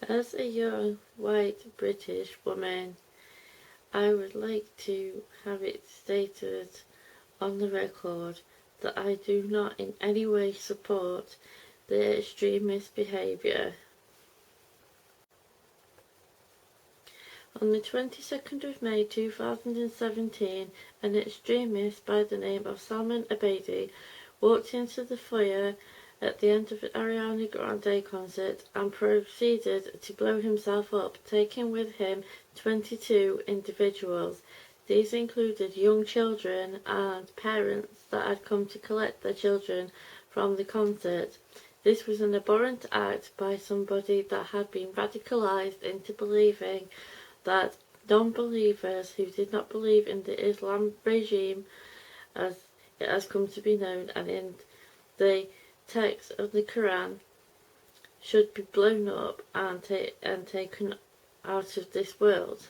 As a young white British woman, I would like to have it stated on the record that I do not in any way support the extremist behaviour. On the 22nd of May 2017, an extremist by the name of Salman Abedi walked into the foyer at the end of an Ariana Grande concert and proceeded to blow himself up, taking with him 22 individuals. These included young children and parents that had come to collect their children from the concert. This was an abhorrent act by somebody that had been radicalised into believing that non-believers who did not believe in the Islam regime as it has come to be known and in the text of the Quran should be blown up and taken out of this world.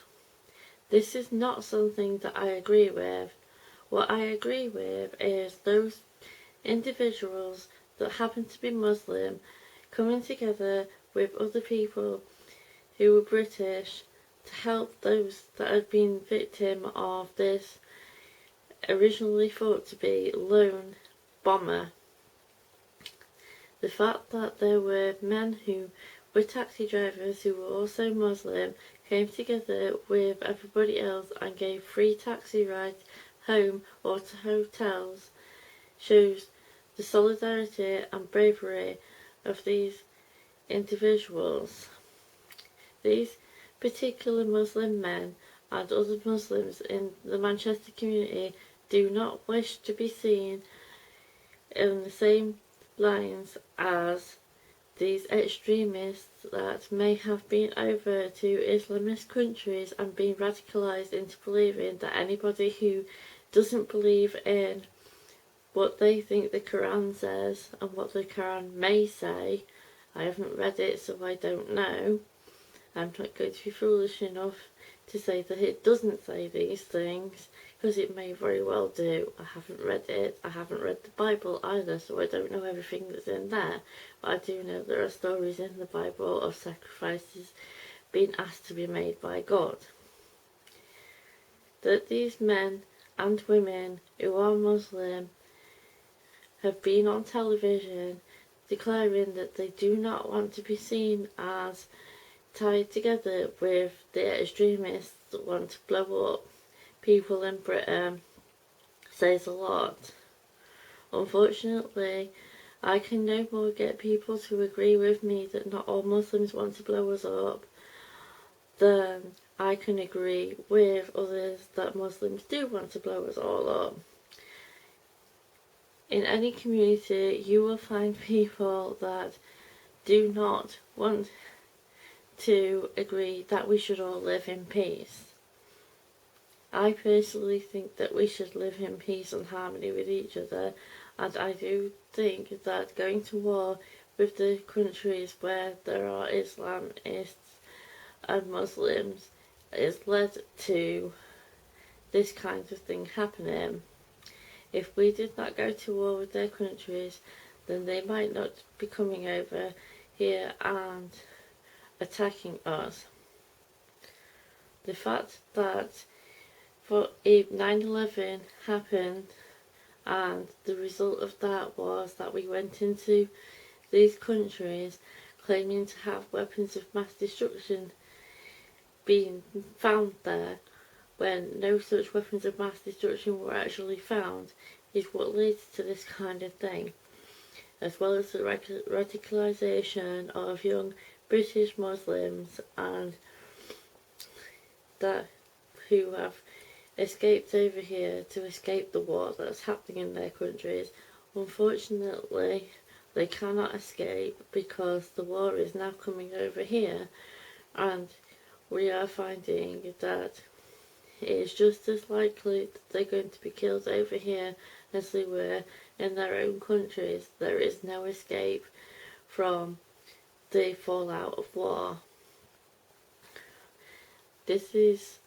This is not something that I agree with. What I agree with is those individuals that happen to be Muslim coming together with other people who were British to help those that had been victim of this originally thought to be lone bomber. The fact that there were men who were taxi drivers who were also Muslim came together with everybody else and gave free taxi rides home or to hotels shows the solidarity and bravery of these individuals. These particular Muslim men and other Muslims in the Manchester community do not wish to be seen in the same lines as these extremists that may have been over to Islamist countries and been radicalised into believing that anybody who doesn't believe in what they think the Quran says and what the Quran may say, I haven't read it so I don't know, I'm not going to be foolish enough to say that it doesn't say these things, because it may very well do. I haven't read it. I haven't read the Bible either, so I don't know everything that's in there. But I do know there are stories in the Bible of sacrifices being asked to be made by God. That these men and women who are Muslim have been on television declaring that they do not want to be seen as tied together with the extremists that want to blow up people in Britain says a lot. Unfortunately, I can no more get people to agree with me that not all Muslims want to blow us up than I can agree with others that Muslims do want to blow us all up. In any community, you will find people that do not want to agree that we should all live in peace. I personally think that we should live in peace and harmony with each other, and I do think that going to war with the countries where there are Islamists and Muslims is led to this kind of thing happening. If we did not go to war with their countries, then they might not be coming over here and attacking us. The fact that 9/11 happened and the result of that was that we went into these countries claiming to have weapons of mass destruction being found there when no such weapons of mass destruction were actually found is what leads to this kind of thing, as well as the radicalisation of young British Muslims and that who have escaped over here to escape the war that's happening in their countries. Unfortunately, they cannot escape because the war is now coming over here, and we are finding that it is just as likely that they're going to be killed over here as they were in their own countries. There is no escape from the fallout of war. This is